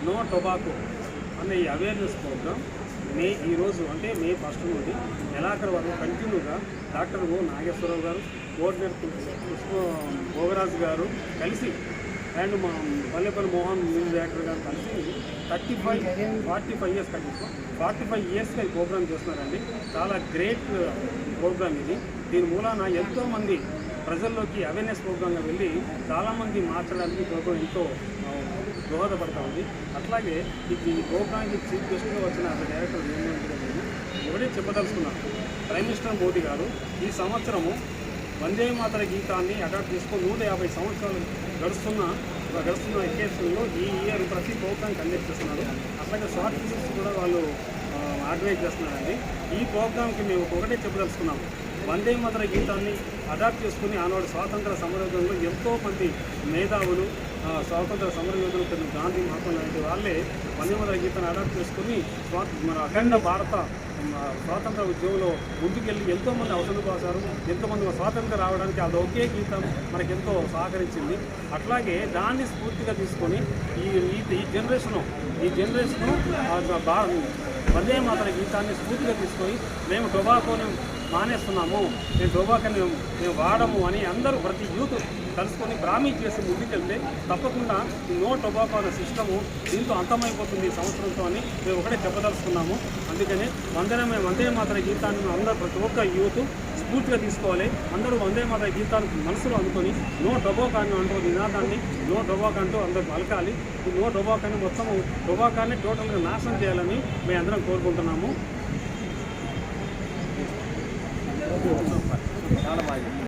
No tobacco అనే ఈ awareness programme ఈరోజు అంటే మే 1 నుండి నెలాఖరు వరకు కంటిన్యూగా డాక్టర్ ఓ నాగేశ్వరరావు గారు, కోఆర్డినేటర్ భోగరాజు గారు కలిసి అండ్ మా పల్లెపల్లి మోహన్ న్యూస్ డైరెక్టర్ గారు కలిసి 45 ఇయర్స్ కంటిన్యూ 45 ఇయర్స్గా ఈ ప్రోగ్రామ్ చేస్తున్నారండి. చాలా గ్రేట్ ప్రోగ్రామ్ ఇది. దీని మూలాన ఎంతోమంది ప్రజల్లోకి అవేర్నెస్ ప్రోగ్రామ్గా వెళ్ళి చాలామంది మార్చడానికి ప్రోగ్రాం ఎంతో దోహదపడతా ఉంది. అట్లాగే ఈ ప్రోగ్రామ్కి చీఫ్ గెస్ట్గా వచ్చిన డైరెక్టర్ ఒకటే చెప్పదలుచుకున్నాను. ప్రైమ్ మినిస్టర్ మోదీ గారు ఈ సంవత్సరము వందే మాతర గీతాన్ని అడాప్ట్ చేసుకొని 150 సంవత్సరాలు గడుస్తున్న ఎకేషన్లో ఈ ఇయర్ ప్రతి ప్రోగ్రాం కండక్ట్ చేస్తున్నారు. అట్లాగే షార్ట్ ఫిల్మ్స్ కూడా వాళ్ళు ఆర్గనైజ్ చేస్తున్నారండి. ఈ ప్రోగ్రాంకి మేము ఒకటే చెప్పదలుచుకున్నాము. వందే మాతర గీతాన్ని అడాప్ట్ చేసుకుని ఆనాడు స్వాతంత్ర సమరయోధుల్లో ఎంతోమంది మేధావులు, స్వాతంత్ర సమరయోధులు గాంధీ మహాత్మా లాంటి వాళ్ళే వందే మాతర గీతాన్ని అడాప్ట్ చేసుకుని మన అఖండ భారత స్వాతంత్ర ఉద్యమంలో ముందుకెళ్ళి ఎంతోమంది అవసరం కోసారు. ఎంతోమంది స్వాతంత్రం రావడానికి అది ఒకే గీతం మనకెంతో సహకరించింది. అట్లాగే దాన్ని స్ఫూర్తిగా తీసుకొని ఈ జనరేషను వందే మాతర గీతాన్ని స్ఫూర్తిగా తీసుకొని మేము టొబాకోని మానేస్తున్నాము, మేము టొబాకోని మేము వాడము అని అందరూ ప్రతి యూత్ కలుసుకొని ప్రామిస్ చేసి ముందుకెళ్తే తప్పకుండా నో టొబాకో అనే సిస్టము దీంతో అంతమైపోతుంది ఈ సంవత్సరంతో అని మేము ఒకటే చెప్పదలుచుకున్నాము. అందుకని వందే మాతర గీతాన్ని అందరూ ప్రతి ఒక్క యూత్ స్ఫూర్తిగా తీసుకోవాలి. అందరూ వందే మాతర గీతాన్ని మనసులో అనుకొని నో టొబాకో అని అంటూ నినాదాన్ని నో టొబాకో అంటూ అందరూ పలకాలి. ఈ నో టొబాకోని మొత్తము టొబాకోని టోటల్గా నాశనం చేయాలని మేము అందరం కోరుకుంటున్నాము. చాలా బాగా